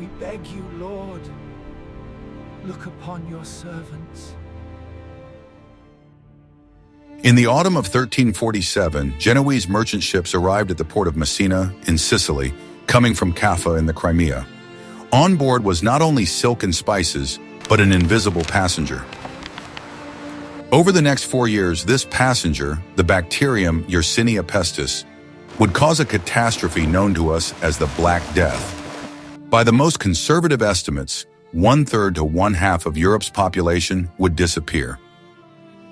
We beg you, Lord, look upon your servants. In the autumn of 1347, Genoese merchant ships arrived at the port of Messina in Sicily, coming from Caffa in the Crimea. On board was not only silk and spices, but an invisible passenger. Over the next 4 years, this passenger, the bacterium Yersinia pestis, would cause a catastrophe known to us as the Black Death. By the most conservative estimates, 1/3 to 1/2 of Europe's population would disappear.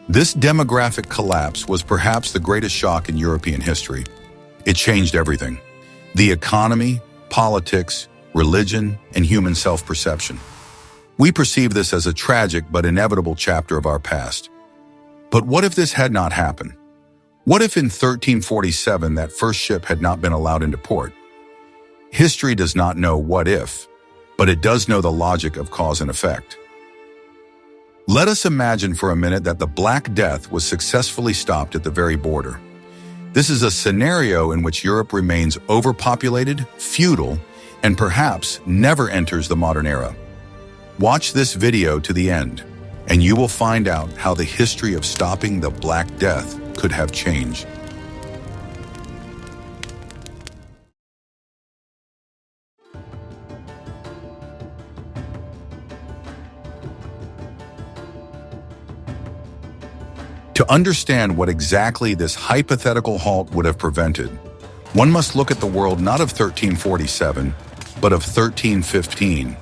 This demographic collapse was perhaps the greatest shock in European history. It changed everything: the economy, politics, religion, and human self-perception. We perceive this as a tragic but inevitable chapter of our past. But what if this had not happened? What if in 1347 that first ship had not been allowed into port? History does not know what if, but it does know the logic of cause and effect. Let us imagine for a minute that the Black Death was successfully stopped at the very border. This is a scenario in which Europe remains overpopulated, feudal, and perhaps never enters the modern era. Watch this video to the end, and you will find out how the history of stopping the Black Death could have changed. To understand what exactly this hypothetical halt would have prevented, one must look at the world not of 1347, but of 1315.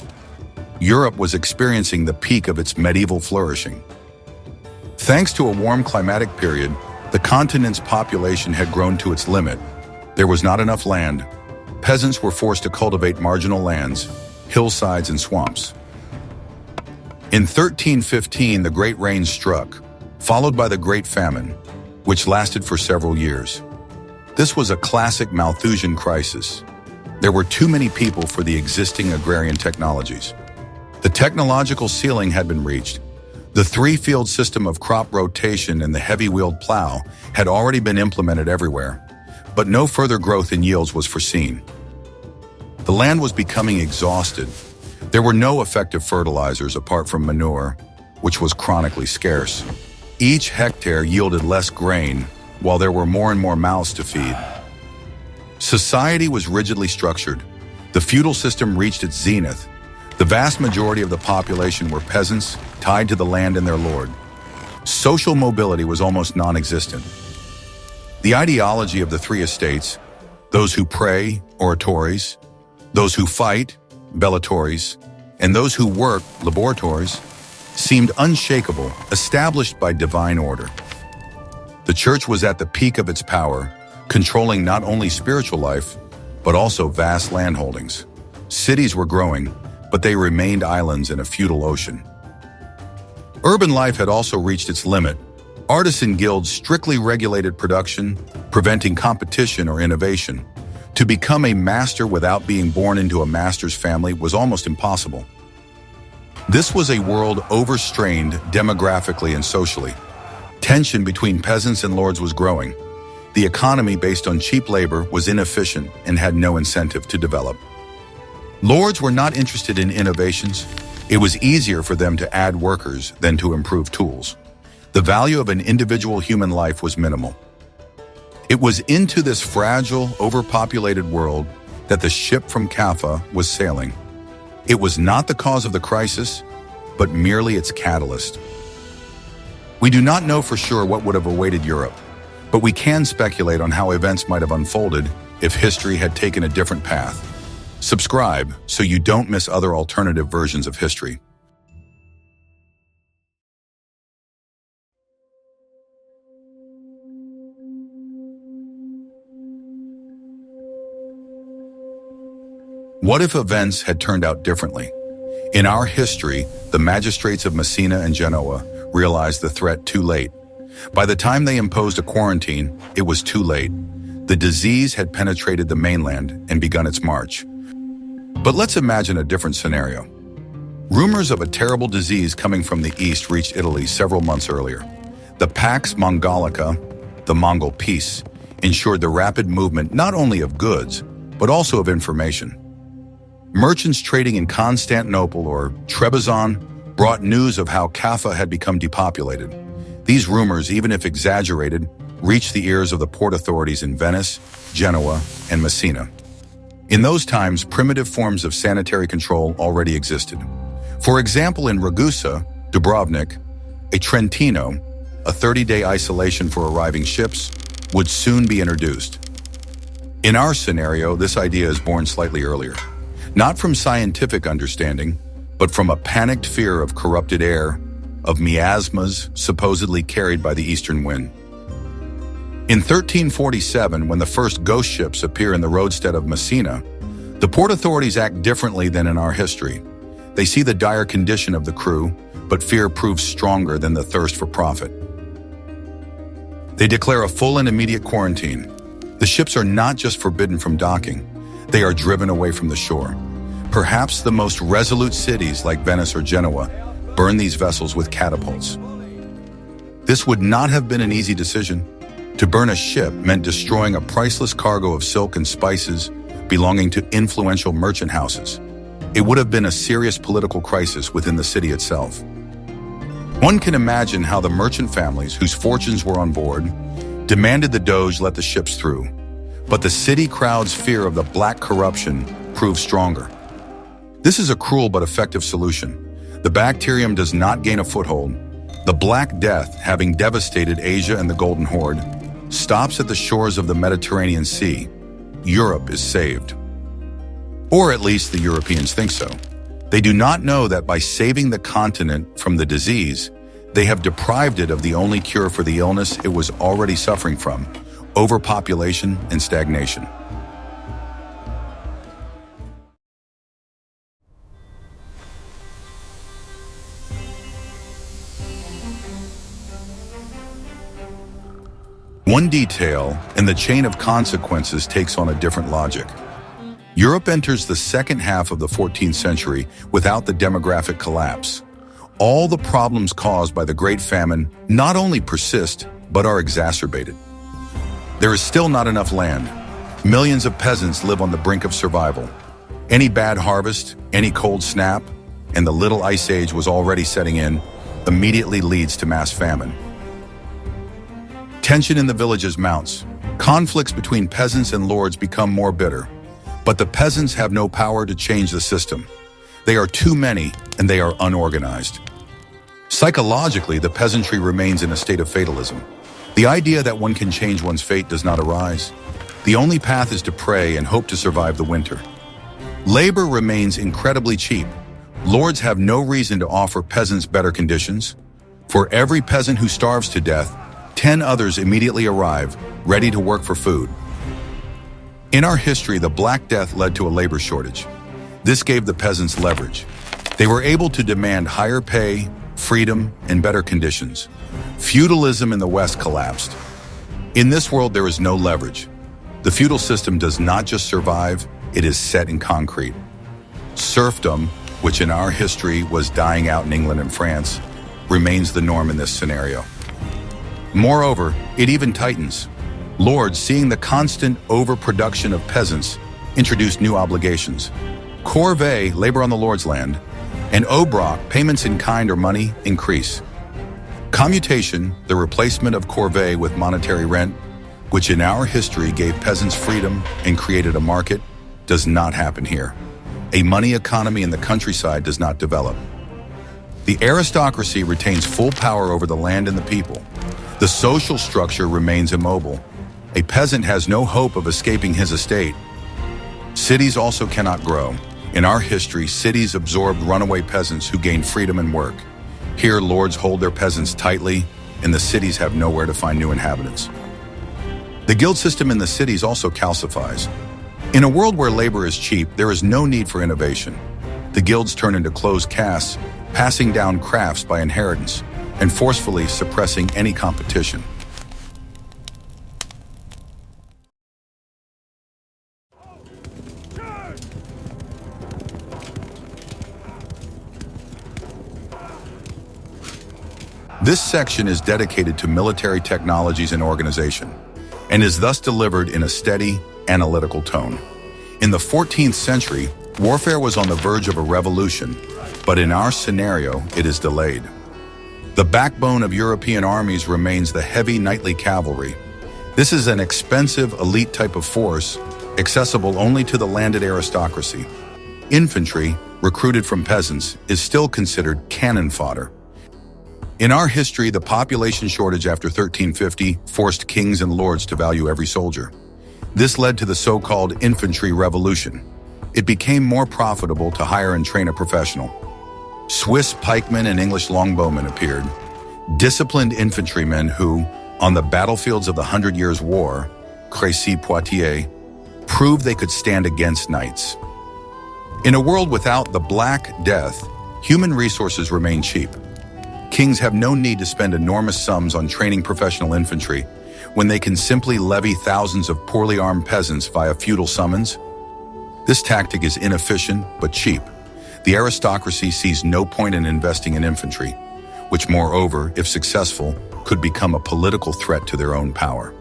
Europe was experiencing the peak of its medieval flourishing. Thanks to a warm climatic period, the continent's population had grown to its limit. There was not enough land. Peasants were forced to cultivate marginal lands, hillsides, and swamps. In 1315, the Great Rain struck, followed by the Great Famine, which lasted for several years. This was a classic Malthusian crisis. There were too many people for the existing agrarian technologies. The technological ceiling had been reached. The three-field system of crop rotation and the heavy-wheeled plow had already been implemented everywhere, but no further growth in yields was foreseen. The land was becoming exhausted. There were no effective fertilizers apart from manure, which was chronically scarce. Each hectare yielded less grain, while there were more and more mouths to feed. Society was rigidly structured. The feudal system reached its zenith. The vast majority of the population were peasants, tied to the land and their lord. Social mobility was almost non-existent. The ideology of the three estates, those who pray, oratores, those who fight, bellatores, and those who work, laboratores, seemed unshakable, established by divine order. The church was at the peak of its power, controlling not only spiritual life, but also vast landholdings. Cities were growing, but they remained islands in a feudal ocean. Urban life had also reached its limit. Artisan guilds strictly regulated production, preventing competition or innovation. To become a master without being born into a master's family was almost impossible. This was a world overstrained demographically and socially. Tension between peasants and lords was growing. The economy based on cheap labor was inefficient and had no incentive to develop. Lords were not interested in innovations. It was easier for them to add workers than to improve tools. The value of an individual human life was minimal. It was into this fragile, overpopulated world that the ship from Caffa was sailing. It was not the cause of the crisis, but merely its catalyst. We do not know for sure what would have awaited Europe, but we can speculate on how events might have unfolded if history had taken a different path. Subscribe so you don't miss other alternative versions of history. What if events had turned out differently? In our history, the magistrates of Messina and Genoa realized the threat too late. By the time they imposed a quarantine, it was too late. The disease had penetrated the mainland and begun its march. But let's imagine a different scenario. Rumors of a terrible disease coming from the east reached Italy several months earlier. The Pax Mongolica, the Mongol peace, ensured the rapid movement not only of goods, but also of information. Merchants trading in Constantinople or Trebizond brought news of how Kaffa had become depopulated. These rumors, even if exaggerated, reached the ears of the port authorities in Venice, Genoa, and Messina. In those times, primitive forms of sanitary control already existed. For example, in Ragusa, Dubrovnik, a Trentino, a 30-day isolation for arriving ships, would soon be introduced. In our scenario, this idea is born slightly earlier, not from scientific understanding, but from a panicked fear of corrupted air, of miasmas supposedly carried by the eastern wind. In 1347, when the first ghost ships appear in the roadstead of Messina, the port authorities act differently than in our history. They see the dire condition of the crew, but fear proves stronger than the thirst for profit. They declare a full and immediate quarantine. The ships are not just forbidden from docking, they are driven away from the shore. Perhaps the most resolute cities like Venice or Genoa burn these vessels with catapults. This would not have been an easy decision. To burn a ship meant destroying a priceless cargo of silk and spices belonging to influential merchant houses. It would have been a serious political crisis within the city itself. One can imagine how the merchant families whose fortunes were on board demanded the Doge let the ships through. But the city crowd's fear of the black corruption proved stronger. This is a cruel but effective solution. The bacterium does not gain a foothold. The Black Death, having devastated Asia and the Golden Horde, stops at the shores of the Mediterranean Sea. Europe is saved. Or at least the Europeans think so. They do not know that by saving the continent from the disease, they have deprived it of the only cure for the illness it was already suffering from: overpopulation and stagnation. One detail in the chain of consequences takes on a different logic. Europe enters the second half of the 14th century without the demographic collapse. All the problems caused by the Great Famine not only persist, but are exacerbated. There is still not enough land. Millions of peasants live on the brink of survival. Any bad harvest, any cold snap, and the Little Ice Age was already setting in, immediately leads to mass famine. Tension in the villages mounts. Conflicts between peasants and lords become more bitter. But the peasants have no power to change the system. They are too many, and they are unorganized. Psychologically, the peasantry remains in a state of fatalism. The idea that one can change one's fate does not arise. The only path is to pray and hope to survive the winter. Labor remains incredibly cheap. Lords have no reason to offer peasants better conditions. For every peasant who starves to death, 10 others immediately arrive, ready to work for food. In our history, the Black Death led to a labor shortage. This gave the peasants leverage. They were able to demand higher pay, freedom, and better conditions. Feudalism in the West collapsed. In this world, there is no leverage. The feudal system does not just survive, it is set in concrete. Serfdom, which in our history was dying out in England and France, remains the norm in this scenario. Moreover, it even tightens. Lords, seeing the constant overproduction of peasants, introduced new obligations. Corvée, labor on the Lord's land, and Obroc, payments in kind or money, increase. Commutation, the replacement of corvée with monetary rent, which in our history gave peasants freedom and created a market, does not happen here. A money economy in the countryside does not develop. The aristocracy retains full power over the land and the people. The social structure remains immobile. A peasant has no hope of escaping his estate. Cities also cannot grow. In our history, cities absorbed runaway peasants who gained freedom and work. Here, lords hold their peasants tightly, and the cities have nowhere to find new inhabitants. The guild system in the cities also calcifies. In a world where labor is cheap, there is no need for innovation. The guilds turn into closed castes, passing down crafts by inheritance, and forcefully suppressing any competition. This section is dedicated to military technologies and organization, and is thus delivered in a steady, analytical tone. In the 14th century, Warfare was on the verge of a revolution, but in our scenario, it is delayed. The backbone of European armies remains the heavy knightly cavalry. This is an expensive, elite type of force, accessible only to the landed aristocracy. Infantry, recruited from peasants, is still considered cannon fodder. In our history, the population shortage after 1350 forced kings and lords to value every soldier. This led to the so-called infantry revolution. It became more profitable to hire and train a professional. Swiss pikemen and English longbowmen appeared, disciplined infantrymen who, on the battlefields of the Hundred Years' War, Crécy-Poitiers, proved they could stand against knights. In a world without the Black Death, human resources remain cheap. Kings have no need to spend enormous sums on training professional infantry when they can simply levy thousands of poorly armed peasants via feudal summons. This tactic is inefficient but cheap. The aristocracy sees no point in investing in infantry, which moreover, if successful, could become a political threat to their own power.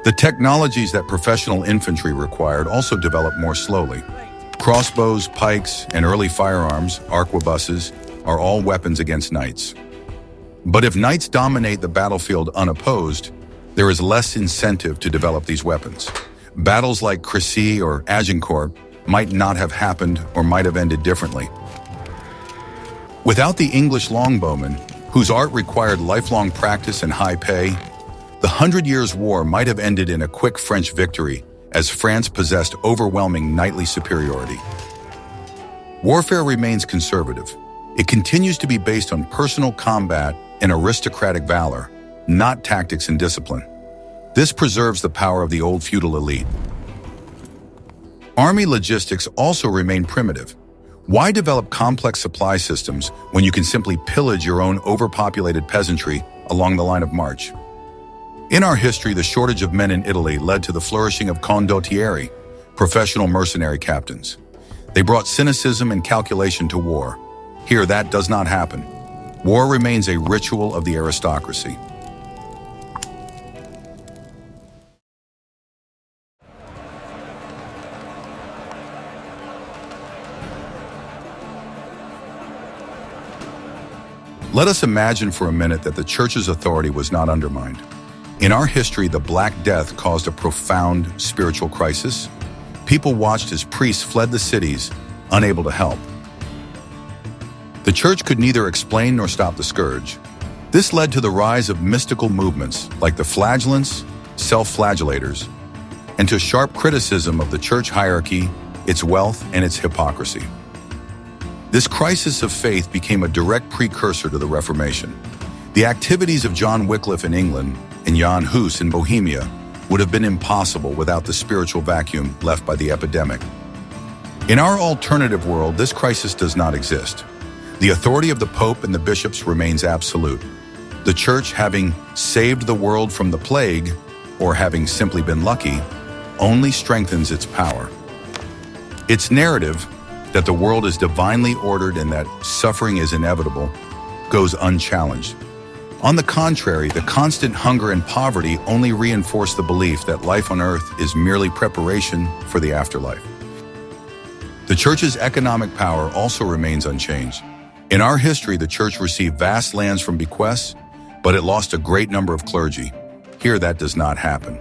The technologies that professional infantry required also developed more slowly. Crossbows, pikes, and early firearms, arquebuses, are all weapons against knights. But if knights dominate the battlefield unopposed, there is less incentive to develop these weapons. Battles like Crécy or Agincourt might not have happened or might have ended differently. Without the English longbowmen, whose art required lifelong practice and high pay, the Hundred Years' War might have ended in a quick French victory, as France possessed overwhelming knightly superiority. Warfare remains conservative. It continues to be based on personal combat and aristocratic valor, not tactics and discipline. This preserves the power of the old feudal elite. Army logistics also remain primitive. Why develop complex supply systems when you can simply pillage your own overpopulated peasantry along the line of march? In our history, the shortage of men in Italy led to the flourishing of condottieri, professional mercenary captains. They brought cynicism and calculation to war. Here, that does not happen. War remains a ritual of the aristocracy. Let us imagine for a minute that the church's authority was not undermined. In our history, the Black Death caused a profound spiritual crisis. People watched as priests fled the cities, unable to help. The church could neither explain nor stop the scourge. This led to the rise of mystical movements like the flagellants, self-flagellators, and to sharp criticism of the church hierarchy, its wealth, and its hypocrisy. This crisis of faith became a direct precursor to the Reformation. The activities of John Wycliffe in England and Jan Hus in Bohemia would have been impossible without the spiritual vacuum left by the epidemic. In our alternative world, this crisis does not exist. The authority of the Pope and the bishops remains absolute. The Church, having saved the world from the plague, or having simply been lucky, only strengthens its power. Its narrative, that the world is divinely ordered and that suffering is inevitable, goes unchallenged. On the contrary, the constant hunger and poverty only reinforce the belief that life on earth is merely preparation for the afterlife. The Church's economic power also remains unchanged. In our history, the Church received vast lands from bequests, but it lost a great number of clergy. Here, that does not happen.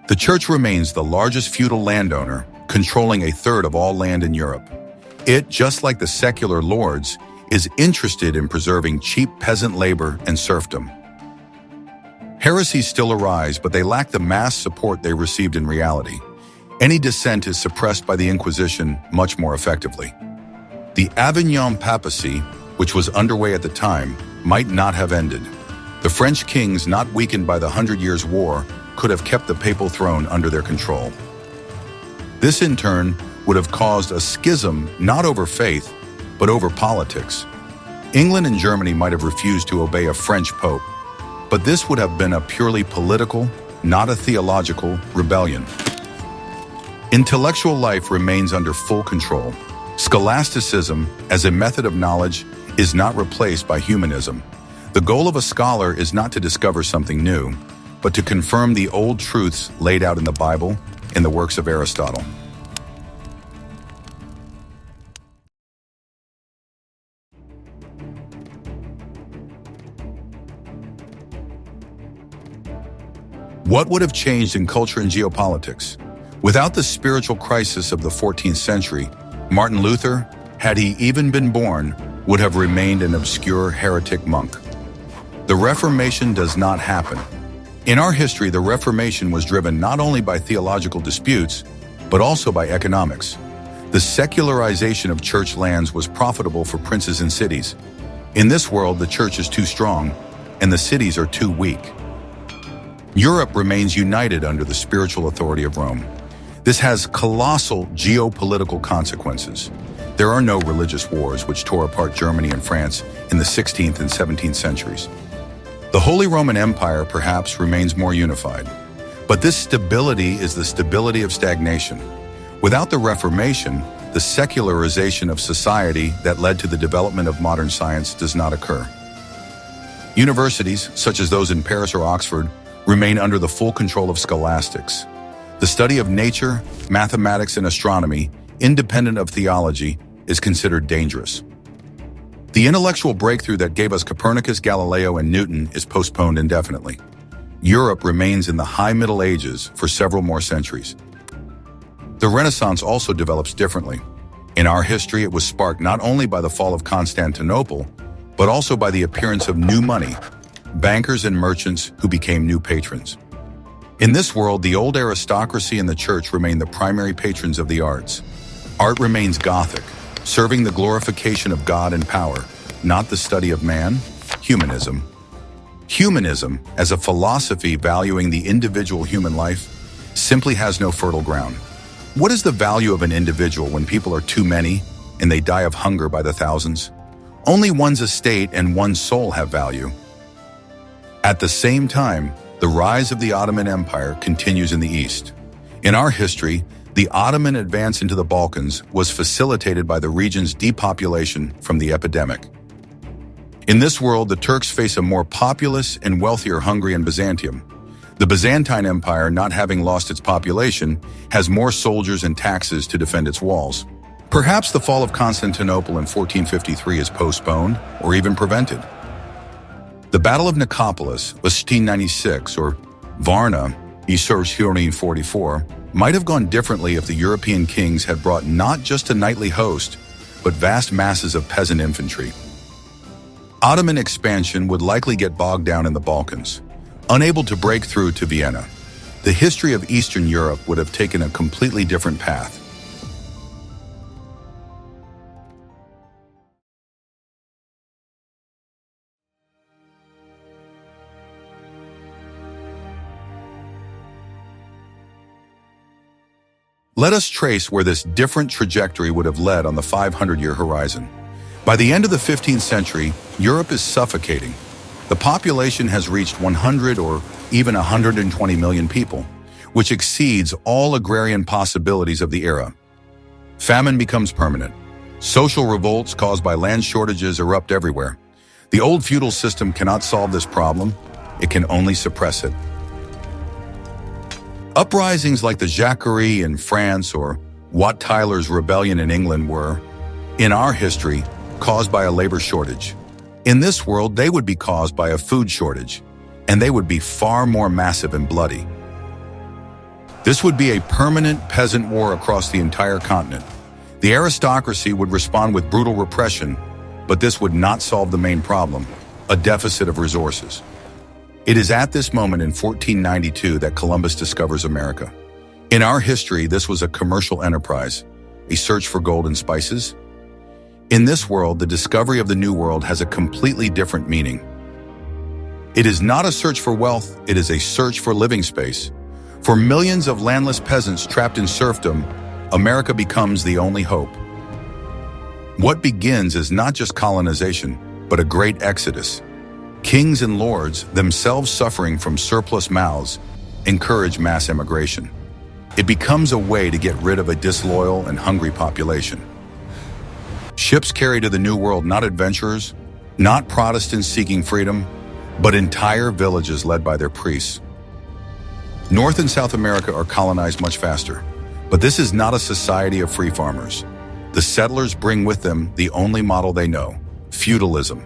The Church remains the largest feudal landowner, controlling a third of all land in Europe. It, just like the secular lords, is interested in preserving cheap peasant labor and serfdom. Heresies still arise, but they lack the mass support they received in reality. Any dissent is suppressed by the Inquisition much more effectively. The Avignon papacy, which was underway at the time, might not have ended. The French kings, not weakened by the Hundred Years' War, could have kept the papal throne under their control. This, in turn, would have caused a schism not over faith, but over politics. England and Germany might have refused to obey a French pope, but this would have been a purely political, not a theological, rebellion. Intellectual life remains under full control. Scholasticism, as a method of knowledge, is not replaced by humanism. The goal of a scholar is not to discover something new, but to confirm the old truths laid out in the Bible and the works of Aristotle. What would have changed in culture and geopolitics? Without the spiritual crisis of the 14th century, Martin Luther, had he even been born, would have remained an obscure heretic monk. The Reformation does not happen. In our history, the Reformation was driven not only by theological disputes, but also by economics. The secularization of church lands was profitable for princes and cities. In this world, the church is too strong, and the cities are too weak. Europe remains united under the spiritual authority of Rome. This has colossal geopolitical consequences. There are no religious wars which tore apart Germany and France in the 16th and 17th centuries. The Holy Roman Empire perhaps remains more unified, but this stability is the stability of stagnation. Without the Reformation, the secularization of society that led to the development of modern science does not occur. Universities, such as those in Paris or Oxford, remain under the full control of scholastics. The study of nature, mathematics, and astronomy, independent of theology, is considered dangerous. The intellectual breakthrough that gave us Copernicus, Galileo, and Newton is postponed indefinitely. Europe remains in the High Middle Ages for several more centuries. The Renaissance also develops differently. In our history, it was sparked not only by the fall of Constantinople, but also by the appearance of new money, bankers and merchants who became new patrons. In this world, the old aristocracy and the church remain the primary patrons of the arts. Art remains Gothic, serving the glorification of God and power, not the study of man. Humanism. Humanism, as a philosophy valuing the individual human life, simply has no fertile ground. What is the value of an individual when people are too many and they die of hunger by the thousands? Only one's estate and one's soul have value. At the same time, the rise of the Ottoman Empire continues in the East. In our history, the Ottoman advance into the Balkans was facilitated by the region's depopulation from the epidemic. In this world, the Turks face a more populous and wealthier Hungary and Byzantium. The Byzantine Empire, not having lost its population, has more soldiers and taxes to defend its walls. Perhaps the fall of Constantinople in 1453 is postponed or even prevented. The Battle of Nicopolis, 1596, or Varna, 1544, might have gone differently if the European kings had brought not just a knightly host, but vast masses of peasant infantry. Ottoman expansion would likely get bogged down in the Balkans, unable to break through to Vienna. The history of Eastern Europe would have taken a completely different path. Let us trace where this different trajectory would have led on the 500-year horizon. By the end of the 15th century, Europe is suffocating. The population has reached 100 or even 120 million people, which exceeds all agrarian possibilities of the era. Famine becomes permanent. Social revolts caused by land shortages erupt everywhere. The old feudal system cannot solve this problem. It can only suppress it. Uprisings like the Jacquerie in France or Wat Tyler's rebellion in England were, in our history, caused by a labor shortage. In this world, they would be caused by a food shortage, and they would be far more massive and bloody. This would be a permanent peasant war across the entire continent. The aristocracy would respond with brutal repression, but this would not solve the main problem, a deficit of resources. It is at this moment in 1492 that Columbus discovers America. In our history, this was a commercial enterprise, a search for gold and spices. In this world, the discovery of the New World has a completely different meaning. It is not a search for wealth, it is a search for living space. For millions of landless peasants trapped in serfdom, America becomes the only hope. What begins is not just colonization, but a great exodus. Kings and lords, themselves suffering from surplus mouths, encourage mass immigration. It becomes a way to get rid of a disloyal and hungry population. Ships carry to the New World not adventurers, not Protestants seeking freedom, but entire villages led by their priests. North and South America are colonized much faster, but this is not a society of free farmers. The settlers bring with them the only model they know, feudalism.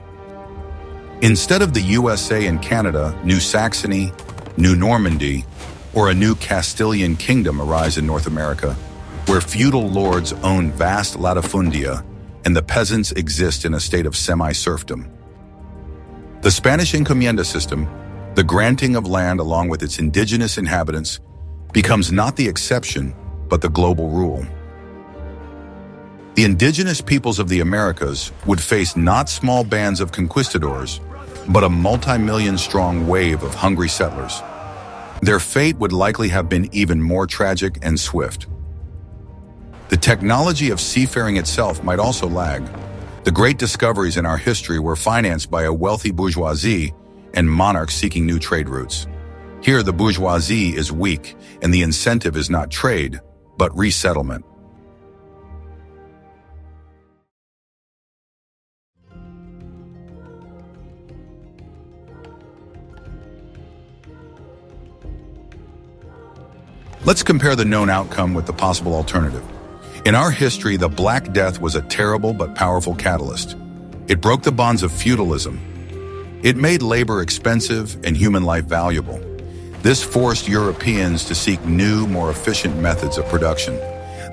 Instead of the USA and Canada, New Saxony, New Normandy, or a new Castilian kingdom arise in North America, where feudal lords own vast latifundia and the peasants exist in a state of semi-serfdom. The Spanish encomienda system, the granting of land along with its indigenous inhabitants, becomes not the exception, but the global rule. The indigenous peoples of the Americas would face not small bands of conquistadors, but a multi-million-strong wave of hungry settlers. Their fate would likely have been even more tragic and swift. The technology of seafaring itself might also lag. The great discoveries in our history were financed by a wealthy bourgeoisie and monarchs seeking new trade routes. Here, the bourgeoisie is weak, and the incentive is not trade, but resettlement. Let's compare the known outcome with the possible alternative. In our history, the Black Death was a terrible but powerful catalyst. It broke the bonds of feudalism. It made labor expensive and human life valuable. This forced Europeans to seek new, more efficient methods of production.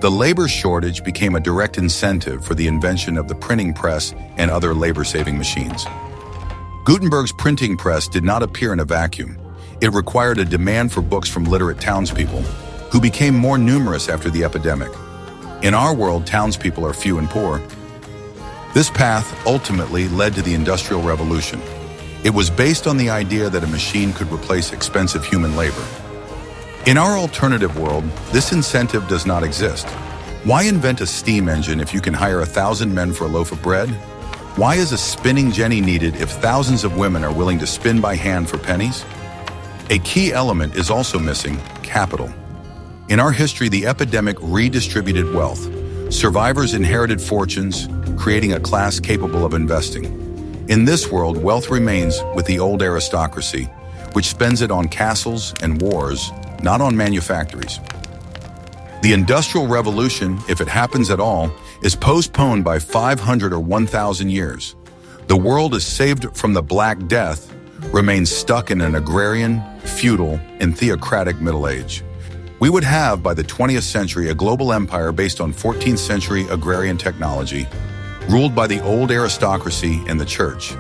The labor shortage became a direct incentive for the invention of the printing press and other labor-saving machines. Gutenberg's printing press did not appear in a vacuum. It required a demand for books from literate townspeople, who became more numerous after the epidemic. In our world, townspeople are few and poor. This path ultimately led to the Industrial Revolution. It was based on the idea that a machine could replace expensive human labor. In our alternative world, this incentive does not exist. Why invent a steam engine if you can hire 1,000 men for a loaf of bread? Why is a spinning jenny needed if thousands of women are willing to spin by hand for pennies? A key element is also missing: capital. In our history, the epidemic redistributed wealth. Survivors inherited fortunes, creating a class capable of investing. In this world, wealth remains with the old aristocracy, which spends it on castles and wars, not on manufactories. The Industrial Revolution, if it happens at all, is postponed by 500 or 1,000 years. The world is saved from the Black Death, remains stuck in an agrarian, feudal, and theocratic Middle Age. We would have, by the 20th century, a global empire based on 14th century agrarian technology, ruled by the old aristocracy and the church.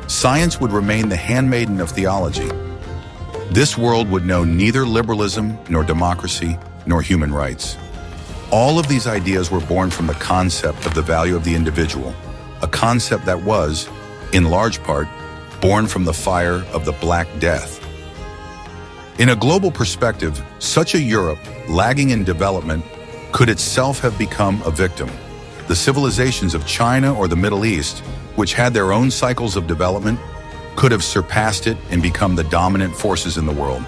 Science would remain the handmaiden of theology. This world would know neither liberalism, nor democracy, nor human rights. All of these ideas were born from the concept of the value of the individual, a concept that was, in large part, born from the fire of the Black Death. In a global perspective, such a Europe, lagging in development, could itself have become a victim. The civilizations of China or the Middle East, which had their own cycles of development, could have surpassed it and become the dominant forces in the world.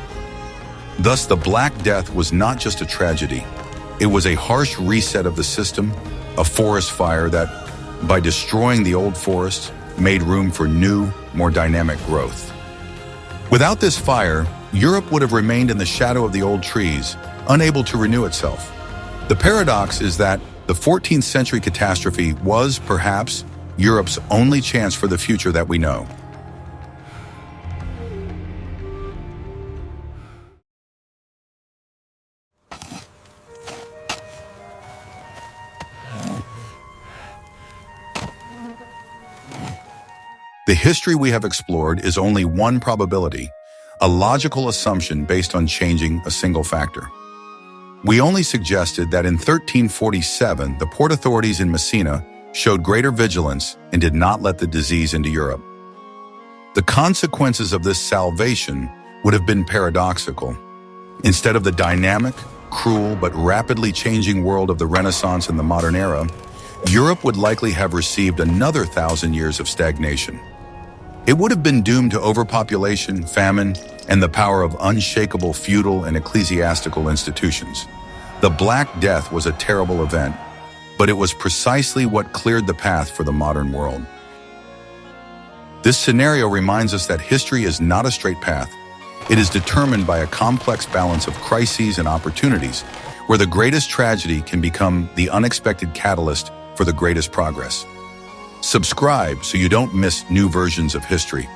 Thus, the Black Death was not just a tragedy. It was a harsh reset of the system, a forest fire that, by destroying the old forests, made room for new, more dynamic growth. Without this fire, Europe would have remained in the shadow of the old trees, unable to renew itself. The paradox is that the 14th century catastrophe was, perhaps, Europe's only chance for the future that we know. The history we have explored is only one probability, a logical assumption based on changing a single factor. We only suggested that in 1347, the port authorities in Messina showed greater vigilance and did not let the disease into Europe. The consequences of this salvation would have been paradoxical. Instead of the dynamic, cruel, but rapidly changing world of the Renaissance and the modern era, Europe would likely have received another 1,000 years of stagnation. It would have been doomed to overpopulation, famine, and the power of unshakable feudal and ecclesiastical institutions. The Black Death was a terrible event, but it was precisely what cleared the path for the modern world. This scenario reminds us that history is not a straight path. It is determined by a complex balance of crises and opportunities, where the greatest tragedy can become the unexpected catalyst for the greatest progress. Subscribe so you don't miss new versions of history.